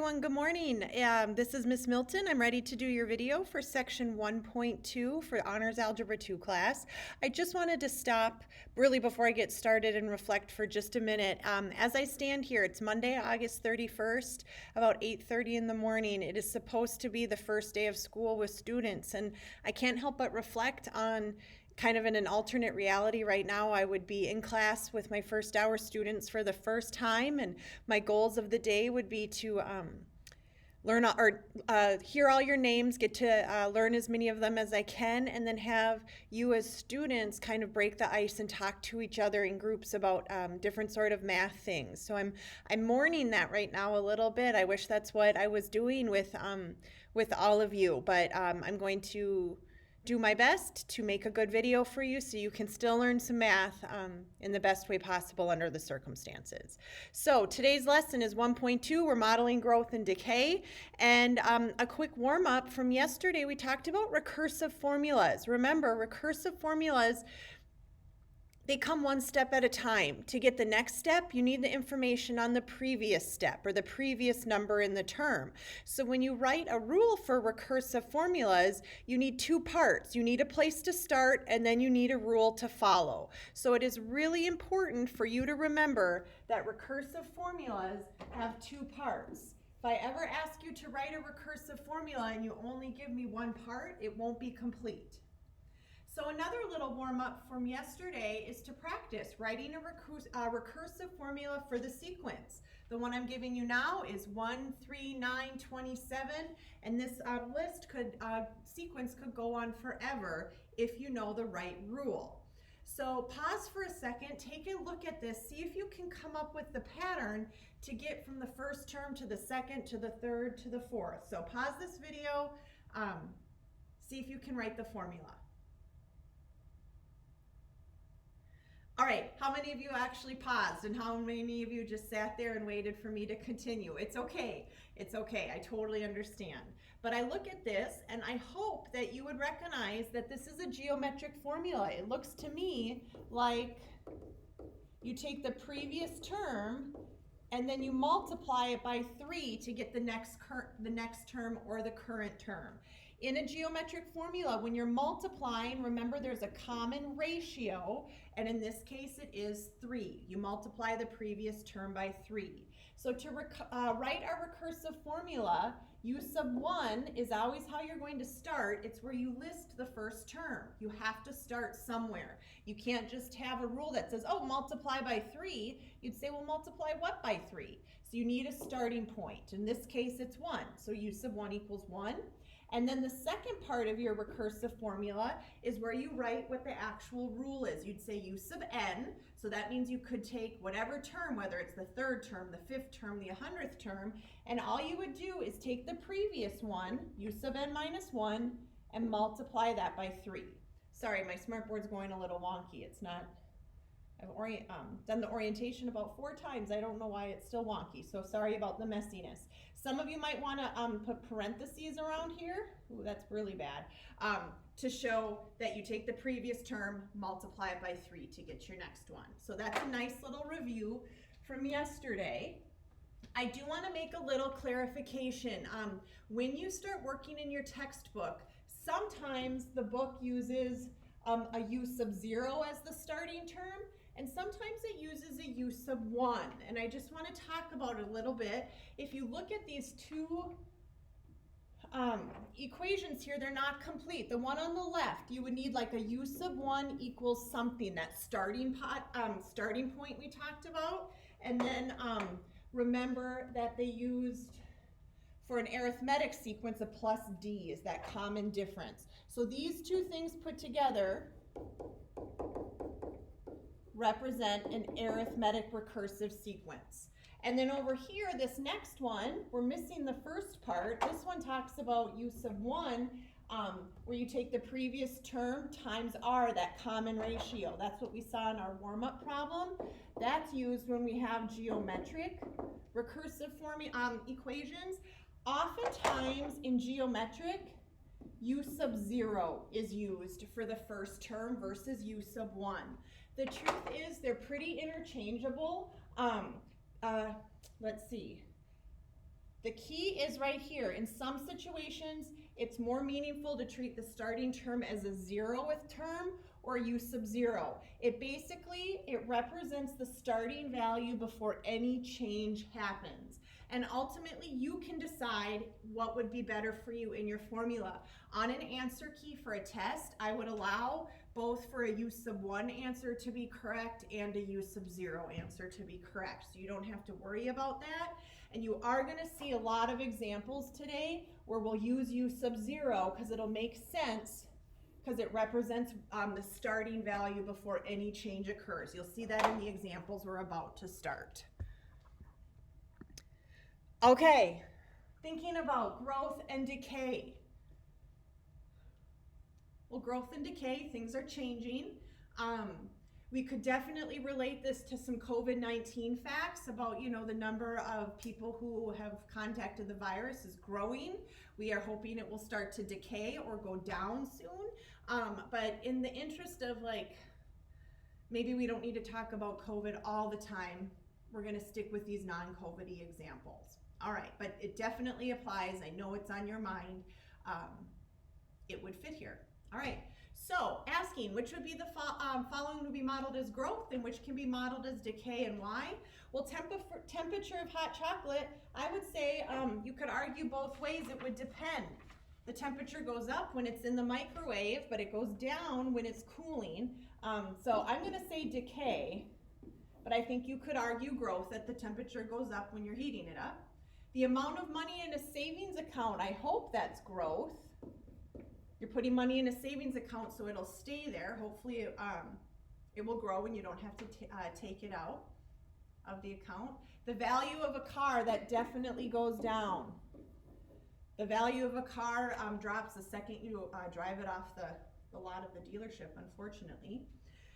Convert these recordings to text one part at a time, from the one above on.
everyone, good morning. This is Miss Milton. I'm ready to do your video for section 1.2 for Honors Algebra 2 class. I just wanted to stop really before I get started and reflect for just a minute. As I stand here, it's Monday, August 31st, about 8:30 in the morning. It is supposed to be the first day of school with students, and I can't help but reflect on kind of in an alternate reality right now. I would be in class with my first hour students for the first time, and my goals of the day would be to learn or hear all your names, get to learn as many of them as I can, and then have you as students kind of break the ice and talk to each other in groups about different sort of math things. So I'm mourning that right now a little bit. I wish that's what I was doing with all of you, but I'm going to do my best to make a good video for you so you can still learn some math in the best way possible under the circumstances. So today's lesson is 1.2. We're modeling growth and decay. And a quick warm-up from yesterday, we talked about recursive formulas. Remember, recursive formulas, they come one step at a time. To get the next step, you need the information on the previous step or the previous number in the term. So when you write a rule for recursive formulas, you need two parts. You need a place to start, and then you need a rule to follow. So it is really important for you to remember that recursive formulas have two parts. If I ever ask you to write a recursive formula and you only give me one part, it won't be complete. So another little warm-up from yesterday is to practice writing a recursive formula for the sequence. The one I'm giving you now is 1, 3, 9, 27, and this sequence could go on forever if you know the right rule. So pause for a second, take a look at this, see if you can come up with the pattern to get from the first term to the second to the third to the fourth. So pause this video, see if you can write the formula. All right, how many of you actually paused and how many of you just sat there and waited for me to continue? It's okay, I totally understand. But I look at this and I hope that you would recognize that this is a geometric formula. It looks to me like you take the previous term and then you multiply it by 3 to get the next term or the current term. In a geometric formula, when you're multiplying, remember there's a common ratio, and in this case it is 3. You multiply the previous term by 3. So to write our recursive formula, u sub 1 is always how you're going to start. It's where you list the first term. You have to start somewhere. You can't just have a rule that says, oh, multiply by 3. You'd say, well, multiply what by 3? So you need a starting point. In this case, it's 1. So u sub 1 equals 1. And then the second part of your recursive formula is where you write what the actual rule is. You'd say u sub n, so that means you could take whatever term, whether it's the third term, the fifth term, the 100th term, and all you would do is take the previous one, u sub n minus 1, and multiply that by 3. Sorry, my smartboard's going a little wonky. It's not, I've done the orientation about 4 times. I don't know why it's still wonky, so sorry about the messiness. Some of you might want to put parentheses around here. Ooh, that's really bad. To show that you take the previous term, multiply it by 3 to get your next one. So that's a nice little review from yesterday. I do want to make a little clarification. When you start working in your textbook, sometimes the book uses a u sub 0 as the starting term, and sometimes it uses a u sub 1. And I just want to talk about it a little bit. If you look at these two equations here, they're not complete. The one on the left, you would need like a u sub 1 equals something, that starting point we talked about. And then remember that they used, for an arithmetic sequence, a plus d is that common difference. So these two things put together represent an arithmetic recursive sequence. And then over here, this next one, we're missing the first part. This one talks about u sub 1, where you take the previous term times r, that common ratio. That's what we saw in our warm-up problem. That's used when we have geometric recursive equations. Oftentimes in geometric, u sub 0 is used for the first term versus u sub 1. The truth is they're pretty interchangeable. Let's see. The key is right here. In some situations, it's more meaningful to treat the starting term as a zeroth term or u sub 0. It represents the starting value before any change happens. And ultimately, you can decide what would be better for you in your formula. On an answer key for a test, I would allow both for a u sub 1 answer to be correct and a u sub 0 answer to be correct. So you don't have to worry about that. And you are going to see a lot of examples today where we'll use u sub 0 because it'll make sense because it represents the starting value before any change occurs. You'll see that in the examples we're about to start. Okay, thinking about growth and decay. Well, growth and decay, things are changing. We could definitely relate this to some COVID-19 facts about, the number of people who have contacted the virus is growing. We are hoping it will start to decay or go down soon. But in the interest of maybe we don't need to talk about COVID all the time, we're gonna stick with these non-COVID-y examples. All right, but it definitely applies. I know it's on your mind. It would fit here. All right, so asking which would be the following would be modeled as growth and which can be modeled as decay and why? Well, temperature of hot chocolate, I would say you could argue both ways. It would depend. The temperature goes up when it's in the microwave, but it goes down when it's cooling. So I'm gonna say decay, but I think you could argue growth that the temperature goes up when you're heating it up. The amount of money in a savings account, I hope that's growth. You're putting money in a savings account so it'll stay there. Hopefully it will grow and you don't have to take it out of the account. The value of a car, that definitely goes down. The value of a car drops the second you drive it off the lot of the dealership, unfortunately.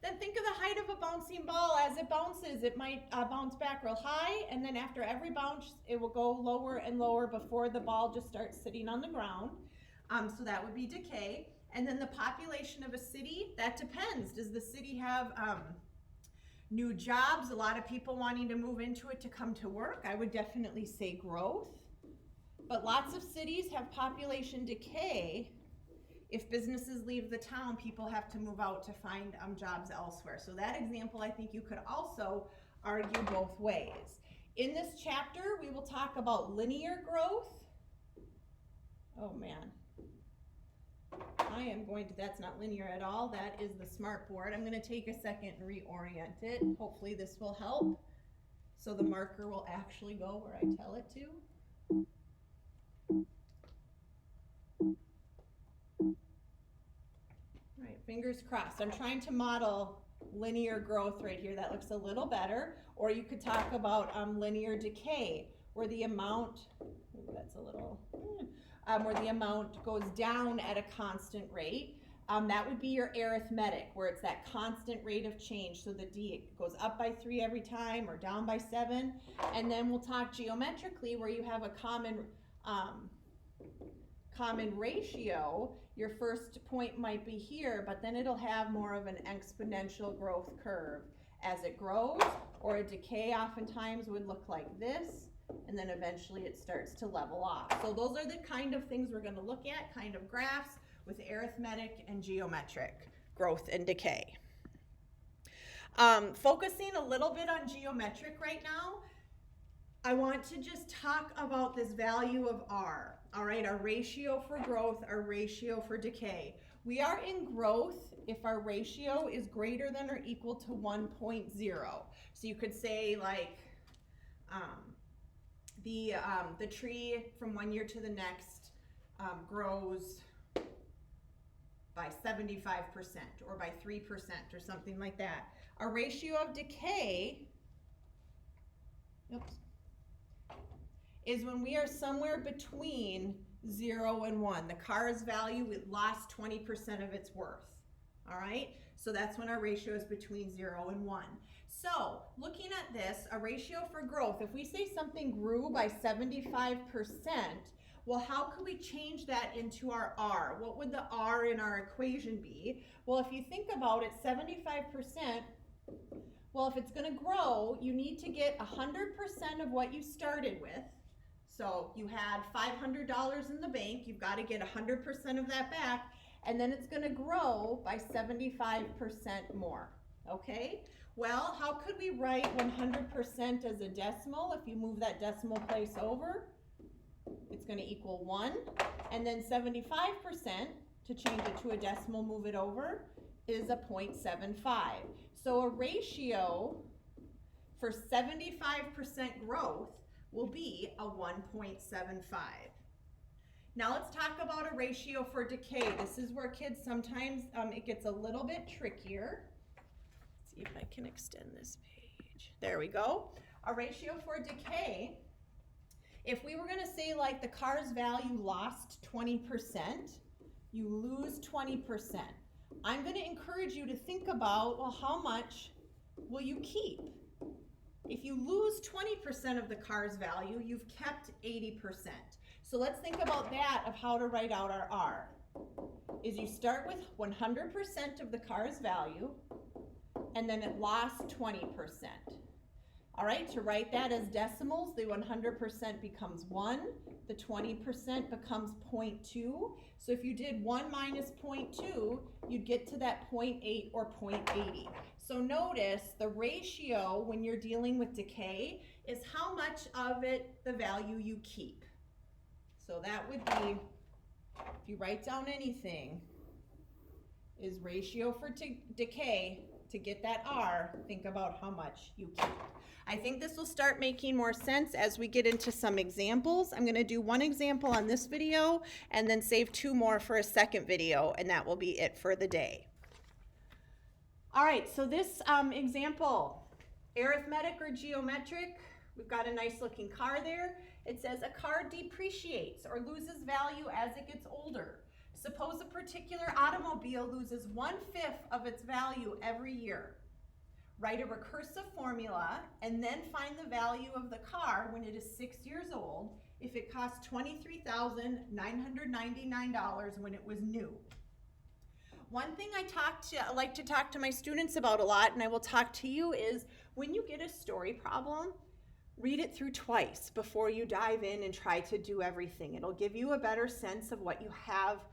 Then think of the height of a bouncing ball. As it bounces, it might bounce back real high, and then after every bounce, it will go lower and lower before the ball just starts sitting on the ground. So that would be decay. And then the population of a city, that depends. Does the city have new jobs? A lot of people wanting to move into it to come to work. I would definitely say growth. But lots of cities have population decay. If businesses leave the town, people have to move out to find jobs elsewhere. So that example, I think you could also argue both ways. In this chapter, we will talk about linear growth. Oh man. That's not linear at all. That is the smart board. I'm going to take a second and reorient it. Hopefully this will help. So the marker will actually go where I tell it to. All right, fingers crossed. I'm trying to model linear growth right here. That looks a little better. Or you could talk about linear decay, where the amount, that's a little, where the amount goes down at a constant rate. That would be your arithmetic, where it's that constant rate of change. So the D goes up by 3 every time or down by 7. And then we'll talk geometrically, where you have a common ratio. Your first point might be here, but then it'll have more of an exponential growth curve as it grows, or a decay oftentimes would look like this, and then eventually it starts to level off. So those are the kind of things we're going to look at, kind of graphs with arithmetic and geometric growth and decay. Focusing a little bit on geometric right now, I want to just talk about this value of R. All right, our ratio for growth, our ratio for decay. We are in growth if our ratio is greater than or equal to 1.0. So you could say the tree from one year to the next grows by 75% or by 3% or something like that. Our ratio of decay, is when we are somewhere between 0 and 1. The car's value, it lost 20% of its worth. All right, so that's when our ratio is between 0 and 1. So looking at this, a ratio for growth, if we say something grew by 75%, well, how could we change that into our R? What would the R in our equation be? Well, if you think about it, 75%, well, if it's going to grow, you need to get 100% of what you started with. So you had $500 in the bank, you've got to get 100% of that back, and then it's going to grow by 75% more, okay? Well, how could we write 100% as a decimal? If you move that decimal place over, it's going to equal 1, and then 75%, to change it to a decimal, move it over, is a 0.75. So a ratio for 75% growth will be a 1.75. Now let's talk about a ratio for decay. This is where kids sometimes, it gets a little bit trickier. Let's see if I can extend this page. There we go. A ratio for decay, if we were gonna say like the car's value lost 20%, you lose 20%. I'm gonna encourage you to think about, well, how much will you keep? If you lose 20% of the car's value, you've kept 80%. So let's think about that, of how to write out our R. Is you start with 100% of the car's value, and then it lost 20%. All right, to write that as decimals, the 100% becomes 1, the 20% becomes 0.2. So if you did 1 minus 0.2, you'd get to that 0.8 or 0.80. So notice the ratio when you're dealing with decay is how much of it, the value you keep. So that would be, if you write down anything, is ratio for decay. To get that R, think about how much you keep. I think this will start making more sense as we get into some examples. I'm going to do one example on this video and then save 2 more for a second video, and that will be it for the day. All right, so this example, arithmetic or geometric, we've got a nice looking car there. It says a car depreciates or loses value as it gets older. Suppose a particular automobile loses 1/5 of its value every year. Write a recursive formula and then find the value of the car when it is 6 years old if it cost $23,999 when it was new. One thing I like to talk to my students about a lot, and I will talk to you, is when you get a story problem, read it through twice before you dive in and try to do everything. It'll give you a better sense of what you have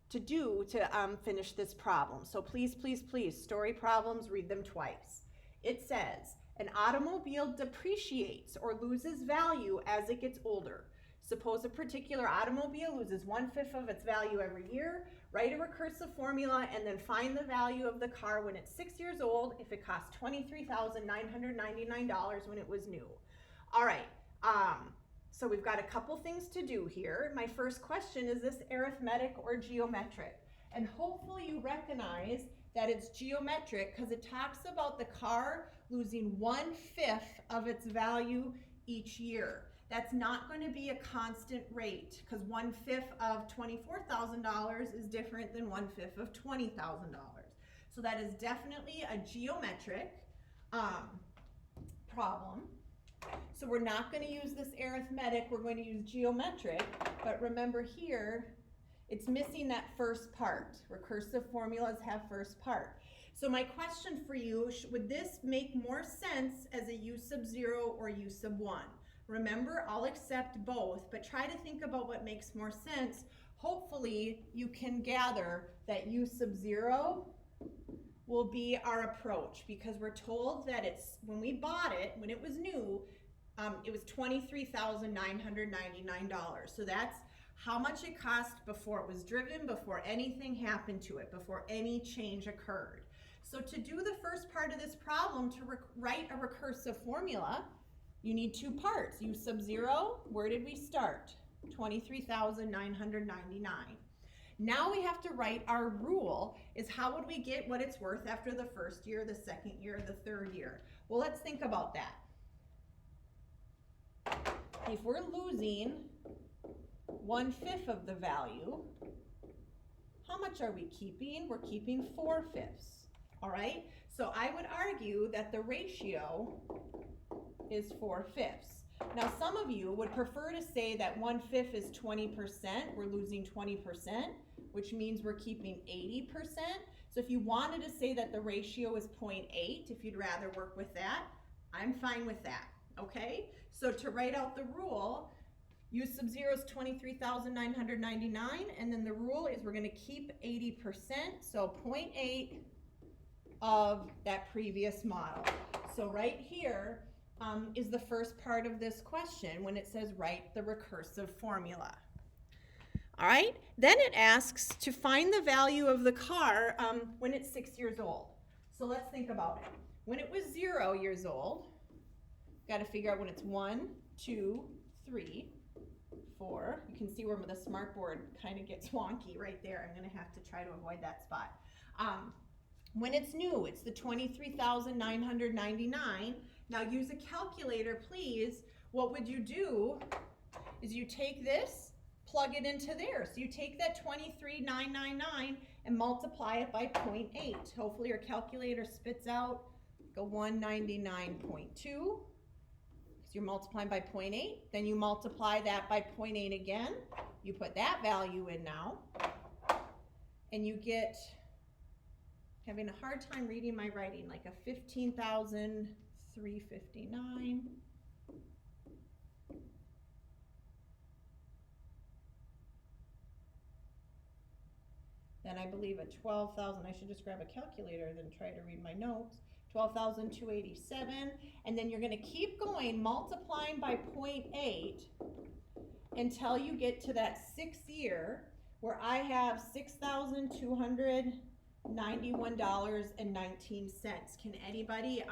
to do to finish this problem. So please, please, please, story problems, read them twice. It says, an automobile depreciates or loses value as it gets older. Suppose a particular automobile loses 1/5 of its value every year. Write a recursive formula and then find the value of the car when it's 6 years old if it cost $23,999 when it was new. All right, so we've got a couple things to do here. My first question, is this arithmetic or geometric? And hopefully you recognize that it's geometric because it talks about the car losing 1/5 of its value each year. That's not going to be a constant rate because 1/5 of $24,000 is different than 1/5 of $20,000. So that is definitely a geometric problem. So we're not going to use this arithmetic, we're going to use geometric, but remember here, it's missing that first part. Recursive formulas have first part. So my question for you, would this make more sense as a u sub 0 or u sub 1? Remember, I'll accept both, but try to think about what makes more sense. Hopefully you can gather that u sub 0 will be our approach, because we're told that it's, when we bought it, when it was new, it was $23,999. So that's how much it cost before it was driven, before anything happened to it, before any change occurred. So to do the first part of this problem, to write a recursive formula, you need 2 parts. U sub 0, where did we start? 23,999. Now we have to write our rule, is how would we get what it's worth after the first year, the second year, the third year? Well, let's think about that. If we're losing 1/5 of the value, how much are we keeping? We're keeping 4/5. All right? So I would argue that the ratio is 4/5. Now some of you would prefer to say that 1/5 is 20%, we're losing 20%, which means we're keeping 80%. So if you wanted to say that the ratio is 0.8, if you'd rather work with that, I'm fine with that, okay? So to write out the rule, U sub 0 is 23,999, and then the rule is we're going to keep 80%, so 0.8 of that previous model. So right here is the first part of this question when it says write the recursive formula. All right, then it asks to find the value of the car when it's 6 years old. So let's think about it. When it was 0 years old, got to figure out when it's 1, 2, 3, 4. You can see where the smartboard kind of gets wonky right there. I'm going to have to try to avoid that spot. When it's new, it's the 23,999. Now use a calculator, please. What would you do is you take this, plug it into there. So you take that 23,999 and multiply it by 0.8. Hopefully your calculator spits out go 199.2. You're multiplying by 0.8, then you multiply that by 0.8 again. You put that value in now, and you get, having a hard time reading my writing, like a 15,359. Then I believe a 12,000, I should just grab a calculator than try to read my notes. 12,287, and then you're going to keep going, multiplying by 0.8 until you get to that 6th year where I have $6,291.19. Can anybody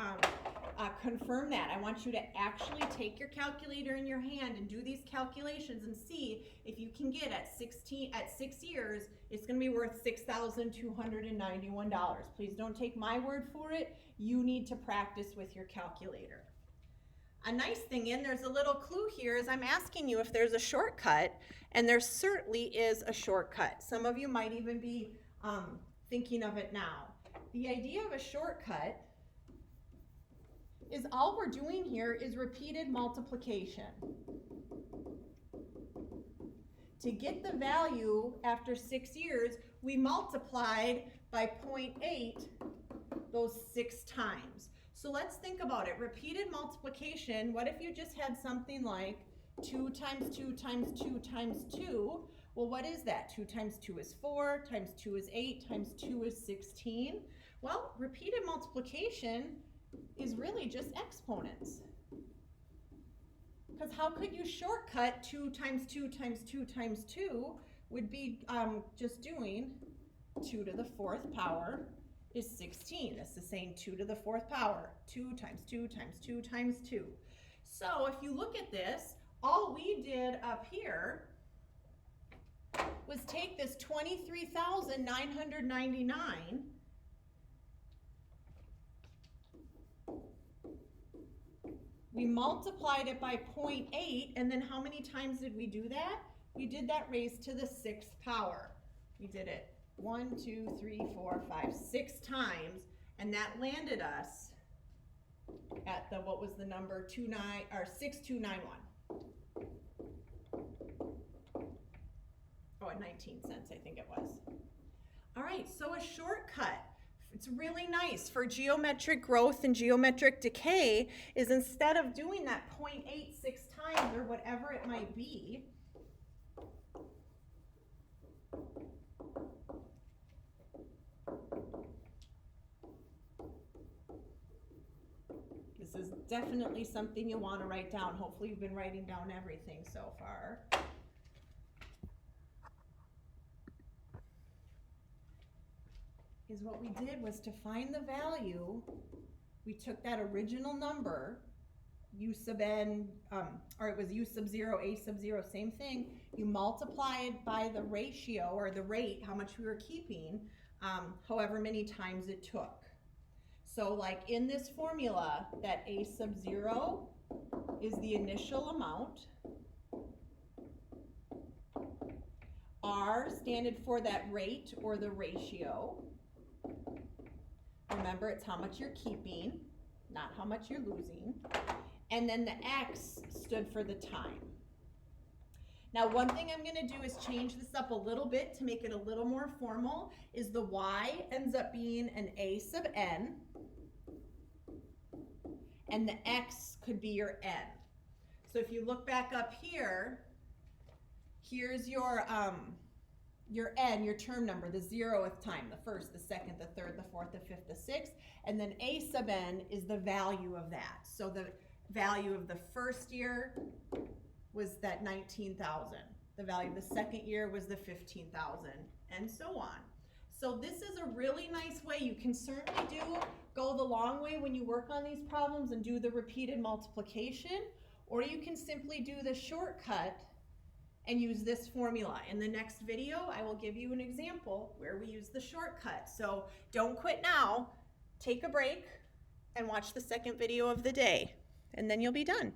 confirm that? I want you to actually take your calculator in your hand and do these calculations and see if you can get at 6 years, it's going to be worth $6,291. Please don't take my word for it. You need to practice with your calculator. A nice thing there's a little clue here is I'm asking you if there's a shortcut, and there certainly is a shortcut. Some of you might even be thinking of it now. The idea of a shortcut is all we're doing here is repeated multiplication. To get the value after 6 years, we multiplied by 0.8 those 6 times. So let's think about it. Repeated multiplication, what if you just had something like 2 times 2 times 2 times 2? Well, what is that? 2 times 2 is 4, times 2 is 8, times 2 is 16. Well, repeated multiplication is really just exponents. Because how could you shortcut 2 times 2 times 2 times 2 would be just doing 2 to the 4th power is 16. This is saying 2 to the 4th power, 2 times 2 times 2 times 2. So if you look at this, all we did up here was take this 23,999 we multiplied it by 0.8, and then how many times did we do that? We did that raised to the 6th power. We did it 1, 2, 3, 4, 5, 6 times, and that landed us at the, what was the number, 6291. Oh, at 19 cents, I think it was. All right, so a shortcut. It's really nice for geometric growth and geometric decay is instead of doing that 0.86 times or whatever it might be, this is definitely something you want to write down. Hopefully you've been writing down everything so far. Is what we did was to find the value, we took that original number, u sub n, or it was u sub 0, a sub 0, same thing. You multiply it by the ratio or the rate, how much we were keeping, however many times it took. So like in this formula, that a sub 0 is the initial amount. R standard for that rate or the ratio. Remember, it's how much you're keeping, not how much you're losing. And then the X stood for the time. Now, one thing I'm going to do is change this up a little bit to make it a little more formal, is the Y ends up being an A sub n, and the X could be your N. So if you look back up here, Here's your N, your term number, the 0th time, the first, the second, the third, the fourth, the fifth, the sixth, and then A sub N is the value of that. So the value of the first year was that 19,000. The value of the second year was the 15,000, and so on. So this is a really nice way. You can certainly go the long way when you work on these problems and do the repeated multiplication, or you can simply do the shortcut and use this formula. In the next video, I will give you an example where we use the shortcut. So don't quit now. Take a break and watch the second video of the day, and then you'll be done.